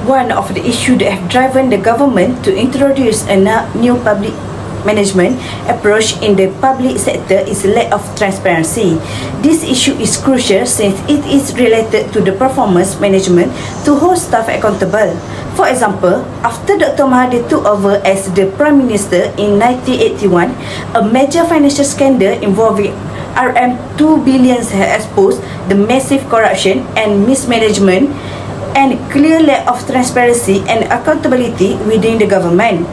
One of the issues that have driven the government to introduce a new public management approach in the public sector is lack of transparency. This issue is crucial since it is related to the performance management to hold staff accountable. For example, after Dr. Mahathir took over as the Prime Minister in 1981, a major financial scandal involving RM2 billion has exposed the massive corruption and mismanagement and clear lack of transparency and accountability within the government.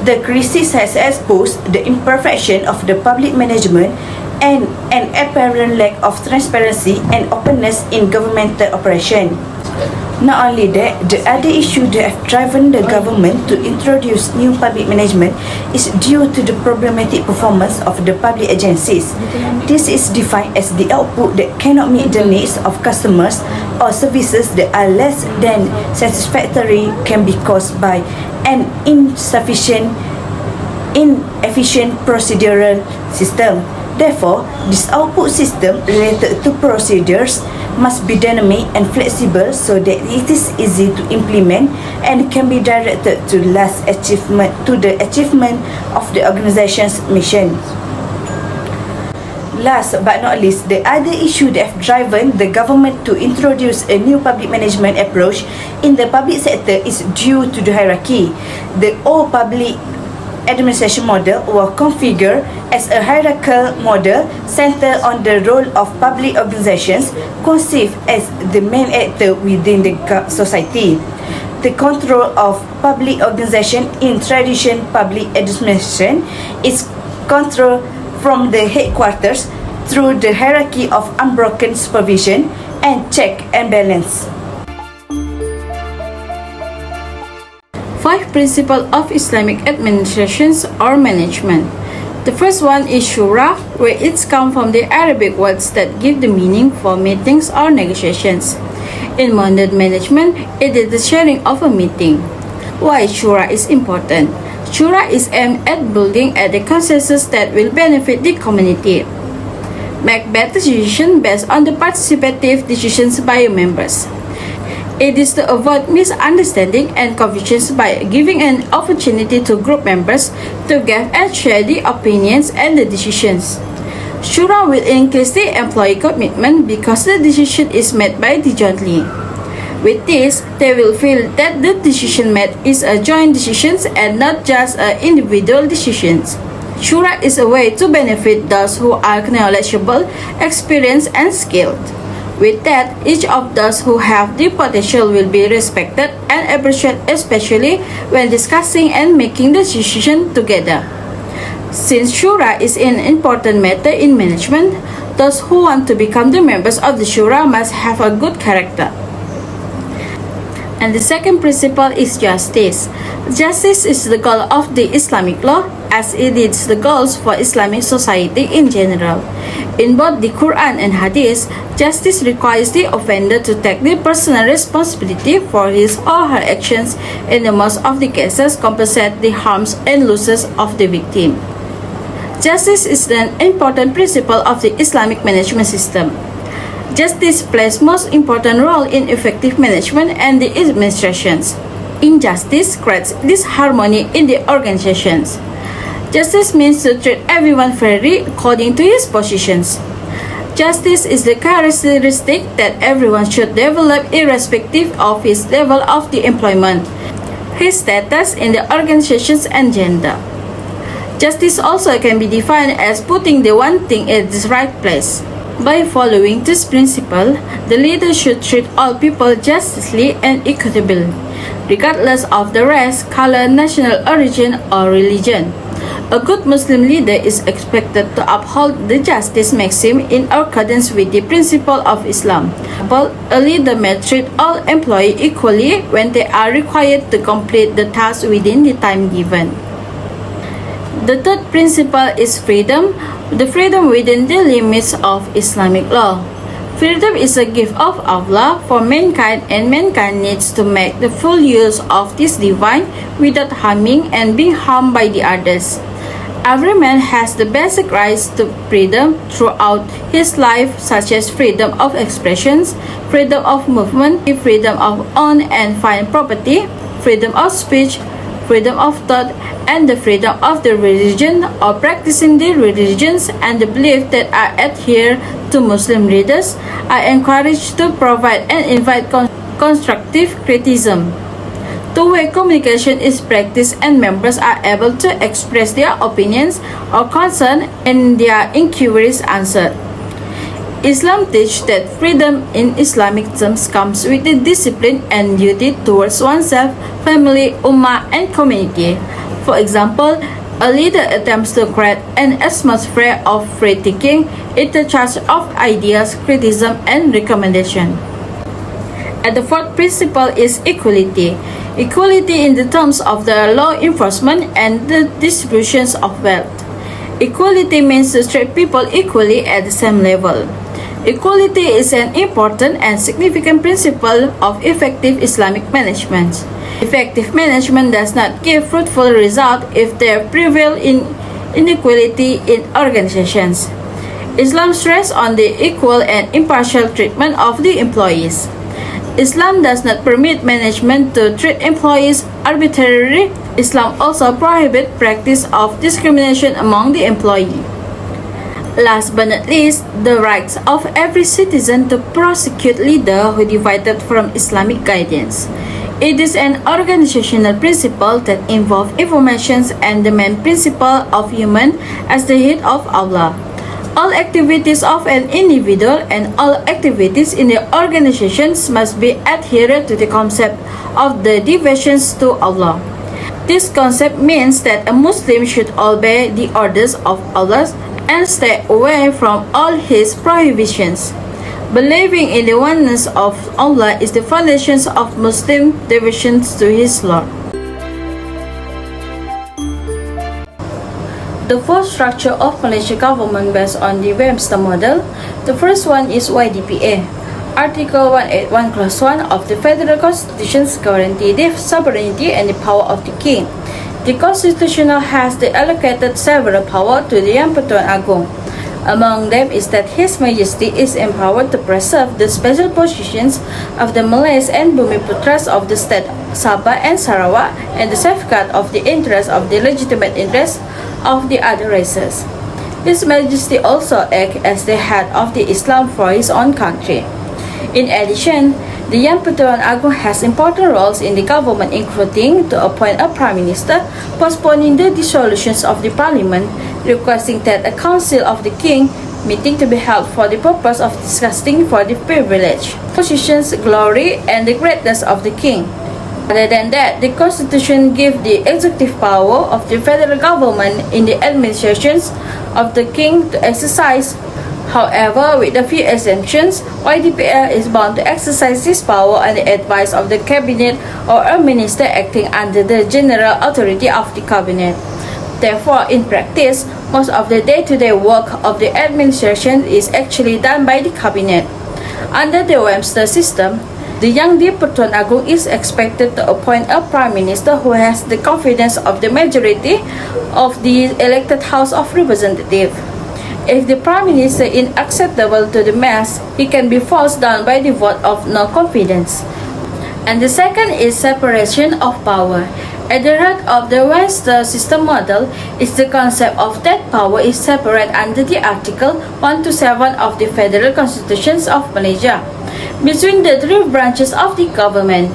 The crisis has exposed the imperfection of the public management and an apparent lack of transparency and openness in governmental operation. Not only that, the other issue that have driven the government to introduce new public management is due to the problematic performance of the public agencies. This is defined as the output that cannot meet the needs of customers or services that are less than satisfactory can be caused by an inefficient procedural system. Therefore, this output system related to procedures must be dynamic and flexible so that it is easy to implement and can be directed to the achievement of the organization's mission. Last but not least, the other issue that have driven the government to introduce a new public management approach in the public sector is due to the hierarchy. The old public administration model was configured as a hierarchical model centered on the role of public organizations conceived as the main actor within the society. The control of public organization in traditional public administration is controlled from the headquarters through the hierarchy of unbroken supervision and check and balance. 5 principles of Islamic administrations or management. The first one is shura, where it's come from the Arabic words that give the meaning for meetings or negotiations. In modern management, it is the sharing of a meeting. Why shura is important? Shura is aimed at building at the consensus that will benefit the community. Make better decisions based on the participative decisions by members. It is to avoid misunderstanding and confusions by giving an opportunity to group members to give and share the opinions and the decisions. Shura will increase the employee commitment because the decision is made by the jointly. With this, they will feel that the decision made is a joint decision and not just individual decisions. Shura is a way to benefit those who are knowledgeable, experienced, and skilled. With that, each of those who have the potential will be respected and appreciated, especially when discussing and making the decision together. Since Shura is an important matter in management, those who want to become the members of the Shura must have a good character. And the second principle is justice. Justice is the goal of the Islamic law, as it is the goals for Islamic society in general. In both the Quran and Hadith, justice requires the offender to take the personal responsibility for his or her actions, in the most of the cases compensate the harms and losses of the victim. Justice is an important principle of the Islamic management system. Justice plays most important role in effective management and the administrations. Injustice creates disharmony in the organizations. Justice means to treat everyone fairly according to his positions. Justice is the characteristic that everyone should develop irrespective of his level of the employment, his status in the organizations, and gender. Justice also can be defined as putting the one thing in its right place. By following this principle, the leader should treat all people justly and equitably, regardless of the race, color, national origin, or religion. A good Muslim leader is expected to uphold the justice maxim in accordance with the principle of Islam. A leader may treat all employees equally when they are required to complete the task within the time given. The third principle is freedom, the freedom within the limits of Islamic law. Freedom is a gift of Allah for mankind, and mankind needs to make the full use of this divine without harming and being harmed by the others. Every man has the basic rights to freedom throughout his life, such as freedom of expression, freedom of movement, freedom of own and find property, freedom of speech, freedom of thought, and the freedom of the religion or practicing the religions and the belief that I adhere to. Muslim readers are encouraged to provide and invite constructive criticism. Two-way communication is practiced and members are able to express their opinions or concern and their inquiries answered. Islam teaches that freedom in Islamic terms comes with the discipline and duty towards oneself, family, ummah, and community. For example, a leader attempts to create an atmosphere of free thinking, interchange of ideas, criticism, and recommendation. And the fourth principle is equality. Equality in the terms of the law enforcement and the distributions of wealth. Equality means to treat people equally at the same level. Equality is an important and significant principle of effective Islamic management. Effective management does not give fruitful results if there prevail inequality in organizations. Islam stresses on the equal and impartial treatment of the employees. Islam does not permit management to treat employees arbitrarily. Islam also prohibits practice of discrimination among the employees. Last but not least, the rights of every citizen to prosecute leader who deviated from Islamic guidance. It is an organizational principle that involves information and the main principle of human as the head of Allah. All activities of an individual and all activities in the organizations must be adherent to the concept of the devotions to Allah. This concept means that a Muslim should obey the orders of Allah and stay away from all his prohibitions. Believing in the oneness of Allah is the foundation of Muslim devotions to his Lord. The fourth structure of Malaysia government based on the Webster model. The first one is YDPA. Article 181 Clause 1 of the Federal Constitution guarantees the sovereignty and the power of the King. The Constitution has allocated several powers to the Yang Pertuan Agong. Among them is that His Majesty is empowered to preserve the special positions of the Malays and Bumiputras of the state Sabah and Sarawak and the safeguard of the interests of the legitimate interests of the other races. His Majesty also acts as the head of the Islam for his own country. In addition, the Yang Pertuan Agong has important roles in the government, including to appoint a Prime Minister, postponing the dissolutions of the Parliament, requesting that a Council of the King meeting to be held for the purpose of discussing for the privilege, positions, glory, and the greatness of the King. Other than that, the Constitution gives the executive power of the federal government in the administrations of the King to exercise. However, with a few exemptions, YDPA is bound to exercise this power on the advice of the Cabinet or a minister acting under the general authority of the Cabinet. Therefore, in practice, most of the day-to-day work of the administration is actually done by the Cabinet. Under the Webster system, the Yang di-Pertuan Agong is expected to appoint a Prime Minister who has the confidence of the majority of the elected House of Representatives. If the Prime Minister is unacceptable to the mass, he can be forced down by the vote of no confidence. And the second is separation of power. At the heart of the Western system model is the concept of that power is separate under the Article 1 to 7 of the Federal Constitution of Malaysia between the three branches of the government.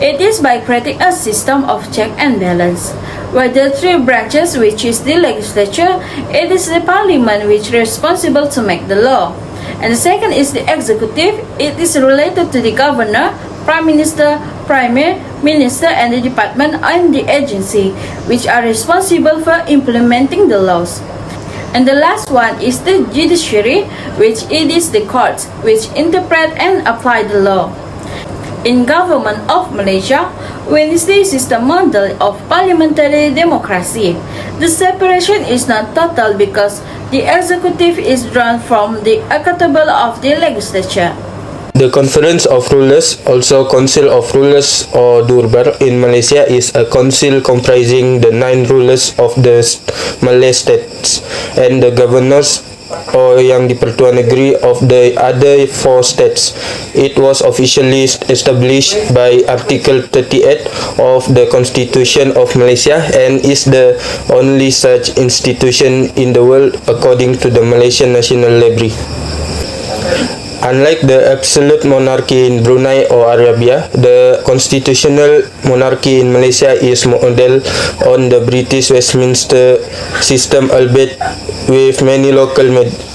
It is by creating a system of check and balance, where the three branches, which is the legislature, it is the parliament which is responsible to make the law. And the second is the executive. It is related to the governor, prime minister, premier minister, and the department and the agency, which are responsible for implementing the laws. And the last one is the judiciary, which it is the courts which interpret and apply the law. In government of Malaysia, when is the system model of parliamentary democracy, the separation is not total because the executive is drawn from the accountable of the legislature. The Conference of Rulers, also Council of Rulers or Durbar in Malaysia, is a council comprising the 9 rulers of the Malay states and the governors or yang di-Pertuan Negeri of the other 4 states. It was officially established by Article 38 of the Constitution of Malaysia and is the only such institution in the world according to the Malaysian National Library. Unlike the absolute monarchy in Brunei or Arabia, the constitutional monarchy in Malaysia is modeled on the British Westminster system, albeit with many local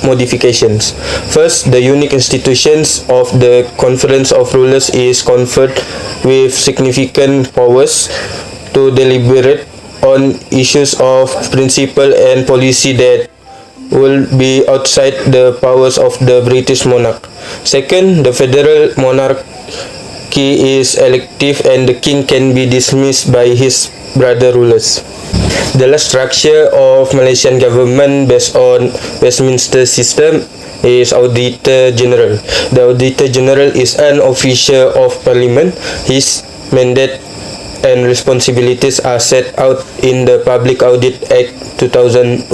modifications. First, the unique institutions of the Conference of Rulers is conferred with significant powers to deliberate on issues of principle and policy that will be outside the powers of the British monarch. Second, the federal monarchy is elective and the king can be dismissed by his brother rulers. The last structure of Malaysian government based on Westminster system is Auditor General. The Auditor General is an official of Parliament. His mandate and responsibilities are set out in the Public Audit Act 2001.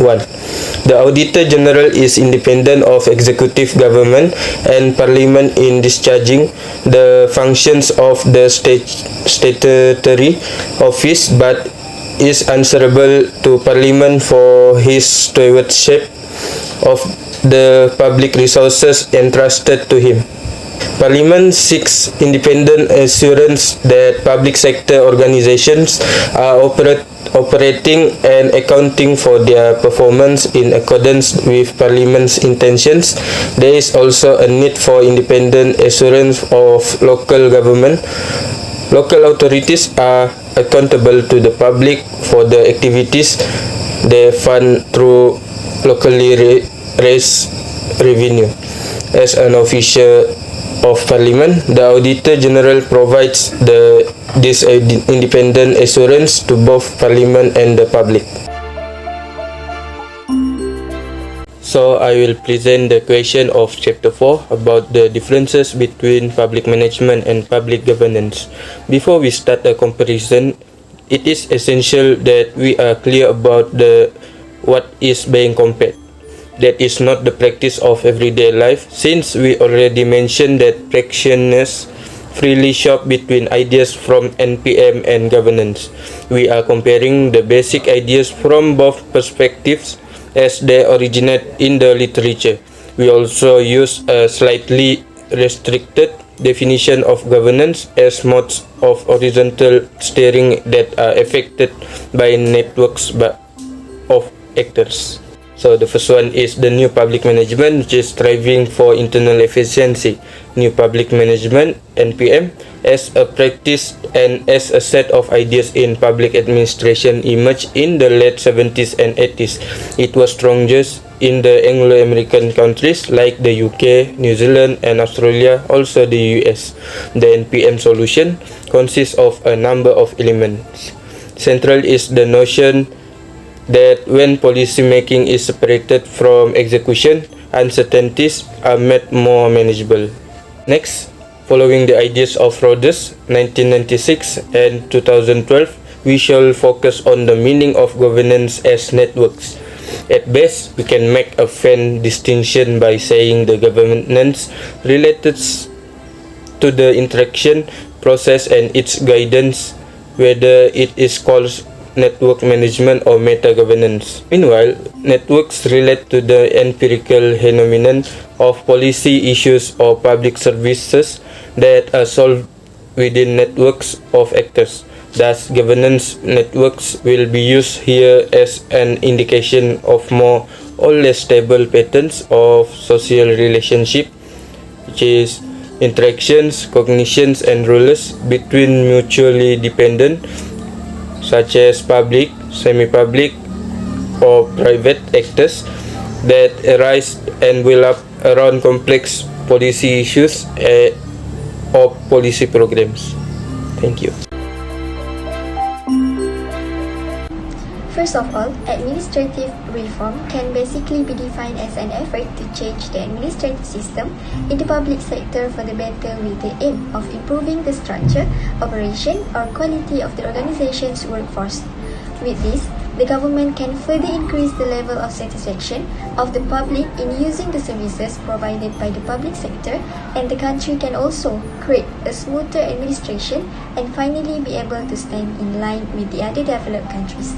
The Auditor General is independent of executive government and Parliament in discharging the functions of the statutory office, but is answerable to Parliament for his stewardship of the public resources entrusted to him. Parliament seeks independent assurance that public sector organizations are operating and accounting for their performance in accordance with Parliament's intentions. There is also a need for independent assurance of local government. Local authorities are accountable to the public for the activities they fund through locally raised revenue. As an official of Parliament, the Auditor General provides this independent assurance to both Parliament and the public. So I will present the question of Chapter 4 about the differences between public management and public governance. Before we start a comparison, it is essential that we are clear about what is being compared. That is not the practice of everyday life, since we already mentioned that practitioners freely shop between ideas from NPM and governance. We are comparing the basic ideas from both perspectives as they originate in the literature. We also use a slightly restricted definition of governance as modes of horizontal steering that are affected by networks of actors. So the first one is the new public management, which is striving for internal efficiency. New public management, NPM, as a practice and as a set of ideas in public administration emerged in the late 70s and 80s. It was strongest in the Anglo-American countries like the UK, New Zealand and Australia, also the US. The NPM solution consists of a number of elements. Central is the notion that when policy making is separated from execution, uncertainties are made more manageable. Next, following the ideas of Rhodes 1996 and 2012, we shall focus on the meaning of governance as networks. At best, we can make a faint distinction by saying the governance related to the interaction process and its guidance, whether it is called network management or meta-governance. Meanwhile, networks relate to the empirical phenomenon of policy issues or public services that are solved within networks of actors. Thus, governance networks will be used here as an indication of more or less stable patterns of social relationship, which is interactions, cognitions and rules between mutually dependent such as public, semi-public or private actors that arise and will up around complex policy issues or policy programs. Thank you. First of all, administrative reform can basically be defined as an effort to change the administrative system in the public sector for the better with the aim of improving the structure, operation, or quality of the organization's workforce. With this, the government can further increase the level of satisfaction of the public in using the services provided by the public sector, and the country can also create a smoother administration and finally be able to stand in line with the other developed countries.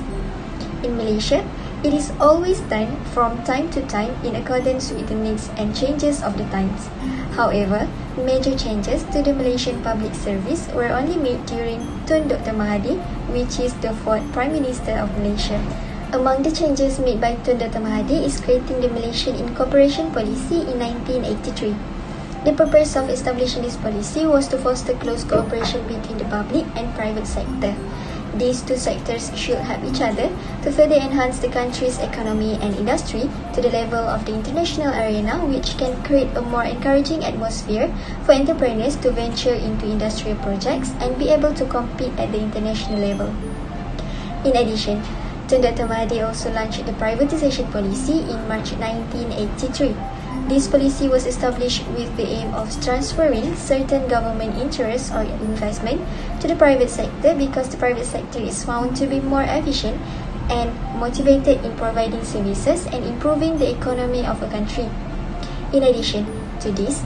In Malaysia, it is always done from time to time in accordance with the needs and changes of the times. However, major changes to the Malaysian public service were only made during Tun Dr. Mahathir, which is the fourth Prime Minister of Malaysia. Among the changes made by Tun Dr. Mahathir is creating the Malaysian Incorporation Policy in 1983. The purpose of establishing this policy was to foster close cooperation between the public and private sector. These two sectors should help each other to further enhance the country's economy and industry to the level of the international arena, which can create a more encouraging atmosphere for entrepreneurs to venture into industrial projects and be able to compete at the international level. In addition, Tun Dr. Mahathir also launched the privatization policy in March 1983. This policy was established with the aim of transferring certain government interests or investment to the private sector because the private sector is found to be more efficient and motivated in providing services and improving the economy of a country. In addition to this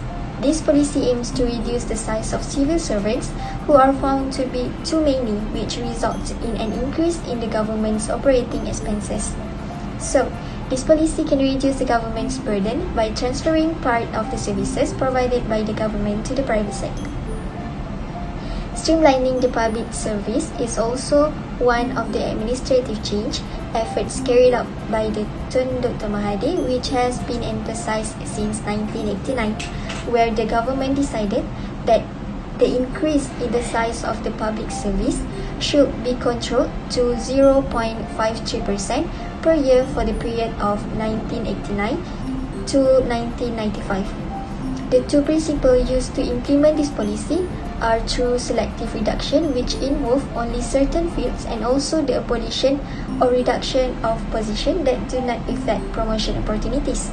policy aims to reduce the size of civil servants who are found to be too many, which results in an increase in the government's operating expenses. So, this policy can reduce the government's burden by transferring part of the services provided by the government to the private sector. Streamlining the public service is also one of the administrative change efforts carried out by the Tun Dr. Mahathir, which has been emphasized since 1989, where the government decided that the increase in the size of the public service should be controlled to 0.53% per year for the period of 1989 to 1995. The two principles used to implement this policy are through selective reduction, which involve only certain fields, and also the abolition or reduction of positions that do not affect promotion opportunities.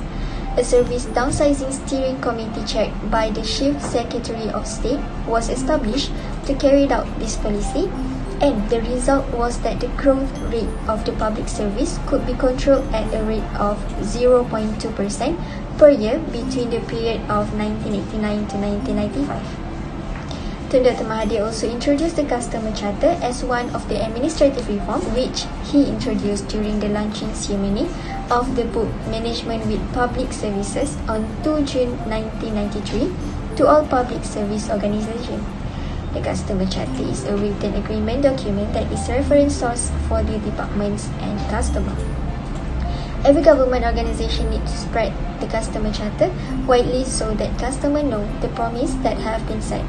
A service downsizing steering committee chaired by the Chief Secretary of State was established to carry out this policy, and the result was that the growth rate of the public service could be controlled at a rate of 0.2% per year between the period of 1989 to 1995. Tun Dr. Mahathir also introduced the Customer Charter as one of the administrative reform, which he introduced during the launching ceremony of the book Management with Public Services on 2 June 1993 to all public service organizations. The Customer Charter is a written agreement document that is a reference source for the departments and customer. Every government organization needs to spread the Customer Charter widely so that customers know the promise that have been set.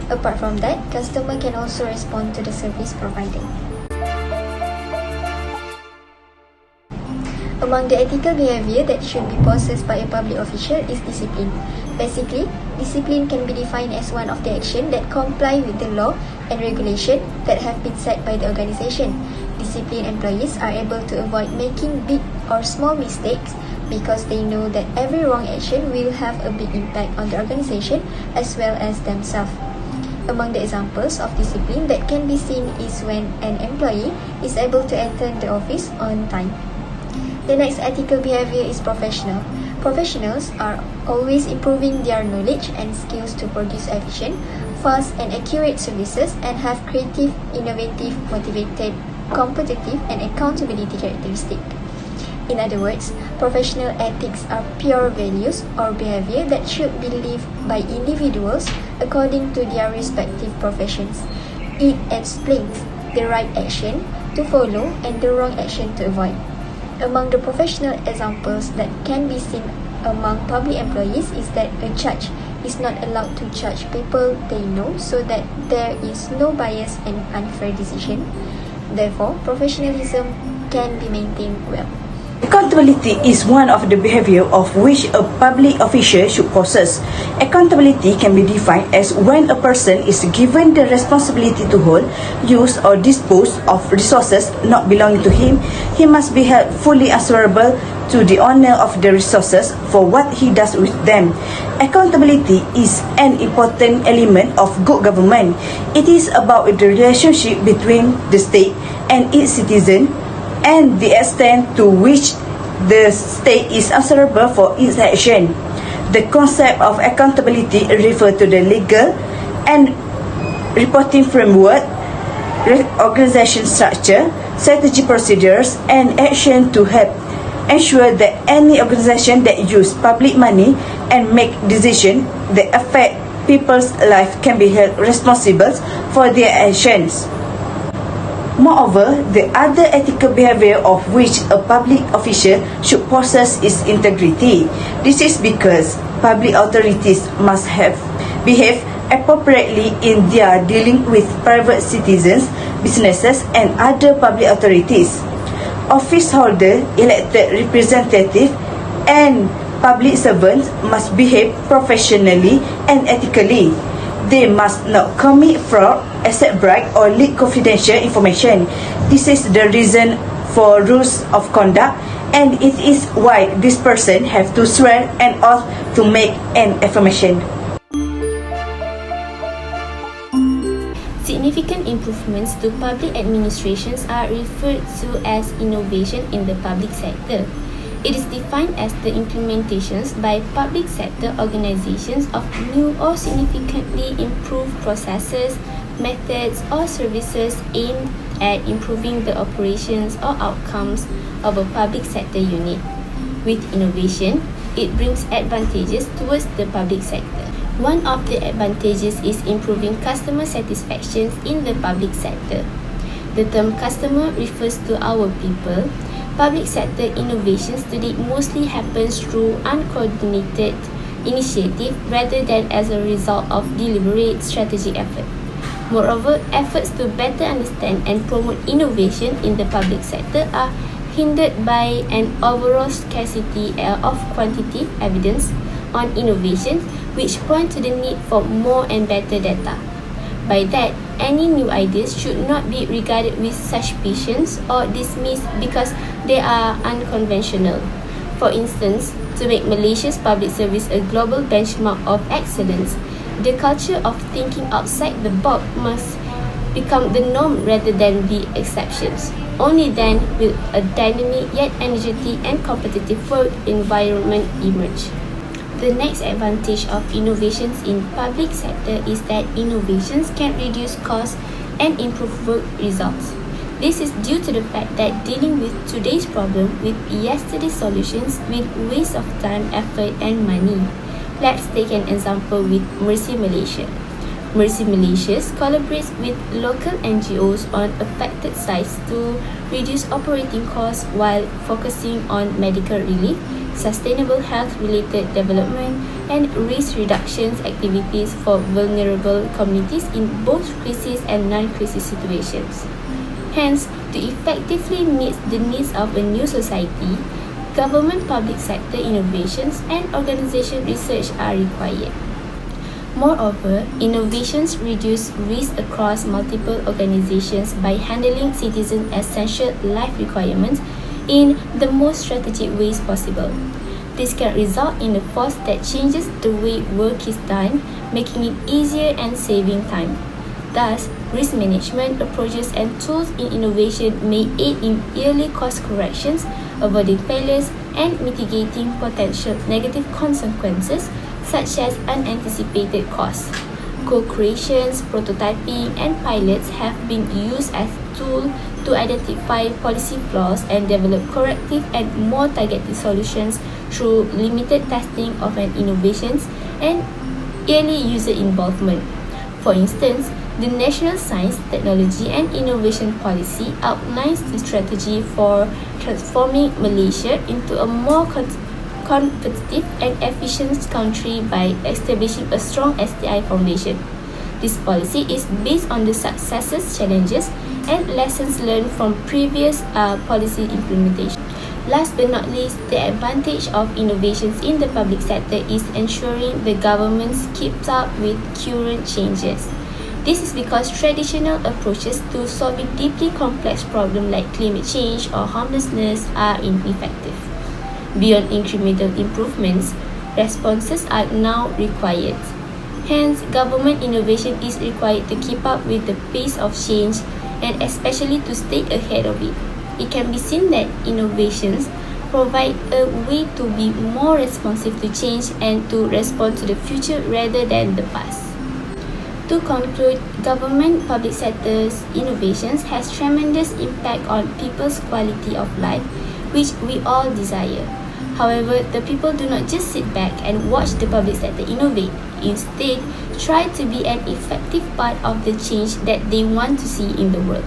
Apart from that, customer can also respond to the service provided. Among the ethical behavior that should be possessed by a public official is discipline. Basically, discipline can be defined as one of the actions that comply with the law and regulation that have been set by the organization. Disciplined employees are able to avoid making big or small mistakes because they know that every wrong action will have a big impact on the organization as well as themselves. Among the examples of discipline that can be seen is when an employee is able to attend the office on time. The next ethical behavior is professional. Professionals are always improving their knowledge and skills to produce efficient, fast and accurate services and have creative, innovative, motivated, competitive and accountability characteristics. In other words, professional ethics are pure values or behavior that should be lived by individuals according to their respective professions. It explains the right action to follow and the wrong action to avoid. Among the professional examples that can be seen among public employees is that a judge is not allowed to judge people they know so that there is no bias and unfair decision. Therefore, professionalism can be maintained well. Accountability is one of the behavior of which a public official should possess. Accountability can be defined as when a person is given the responsibility to hold, use or dispose of resources not belonging to him, he must be held fully answerable to the owner of the resources for what he does with them. Accountability is an important element of good government. It is about the relationship between the state and its citizen and the extent to which the state is answerable for its action. The concept of accountability refers to the legal and reporting framework, organization structure, strategy procedures, and action to help ensure that any organization that use public money and make decisions that affect people's life can be held responsible for their actions. Moreover, the other ethical behavior of which a public official should possess is integrity. This is because public authorities must behave appropriately in their dealing with private citizens, businesses, and other public authorities. Office holder, elected representative, and public servants must behave professionally and ethically. They must not commit fraud, accept bribe, or leak confidential information. This is the reason for rules of conduct, and it is why this person have to swear an oath to make an affirmation. Significant improvements to public administrations are referred to as innovation in the public sector. It is defined as the implementations by public sector organizations of new or significantly improved processes, methods, or services aimed at improving the operations or outcomes of a public sector unit. With innovation, it brings advantages towards the public sector. One of the advantages is improving customer satisfaction in the public sector. The term customer refers to our people. Public sector innovations today mostly happens through uncoordinated initiative rather than as a result of deliberate strategic effort. Moreover, efforts to better understand and promote innovation in the public sector are hindered by an overall scarcity of quantitative evidence on innovations, which point to the need for more and better data. By that, any new ideas should not be regarded with suspicions or dismissed because they are unconventional. For instance, to make Malaysia's public service a global benchmark of excellence, the culture of thinking outside the box must become the norm rather than the exceptions. Only then will a dynamic yet energetic and competitive work environment emerge. The next advantage of innovations in public sector is that innovations can reduce costs and improve work results. This is due to the fact that dealing with today's problem with yesterday's solutions will waste of time, effort and money. Let's take an example with Mercy Malaysia. Mercy Malaysia collaborates with local NGOs on affected sites to reduce operating costs while focusing on medical relief, sustainable health-related development, and risk reduction activities for vulnerable communities in both crisis and non-crisis situations. Hence, to effectively meet the needs of a new society, government public sector innovations and organization research are required. Moreover, innovations reduce risk across multiple organizations by handling citizens' essential life requirements in the most strategic ways possible. This can result in a force that changes the way work is done, making it easier and saving time. Thus, risk management approaches and tools in innovation may aid in early course corrections, avoiding failures, and mitigating potential negative consequences such as unanticipated costs. Co-creations, prototyping, and pilots have been used as tools to identify policy flaws and develop corrective and more targeted solutions through limited testing of an innovations and early user involvement. For instance, the National Science, Technology and Innovation Policy outlines the strategy for transforming Malaysia into a more competitive and efficient country by establishing a strong STI foundation. This policy is based on the successes, challenges, and lessons learned from previous policy implementation. Last but not least, the advantage of innovations in the public sector is ensuring the government keeps up with current changes. This is because traditional approaches to solving deeply complex problems like climate change or homelessness are ineffective. Beyond incremental improvements, responses are now required. Hence, government innovation is required to keep up with the pace of change and especially to stay ahead of it. It can be seen that innovations provide a way to be more responsive to change and to respond to the future rather than the past. To conclude, government public sector's innovations has tremendous impact on people's quality of life, which we all desire. However, the people do not just sit back and watch the public sector innovate. Instead, try to be an effective part of the change that they want to see in the world.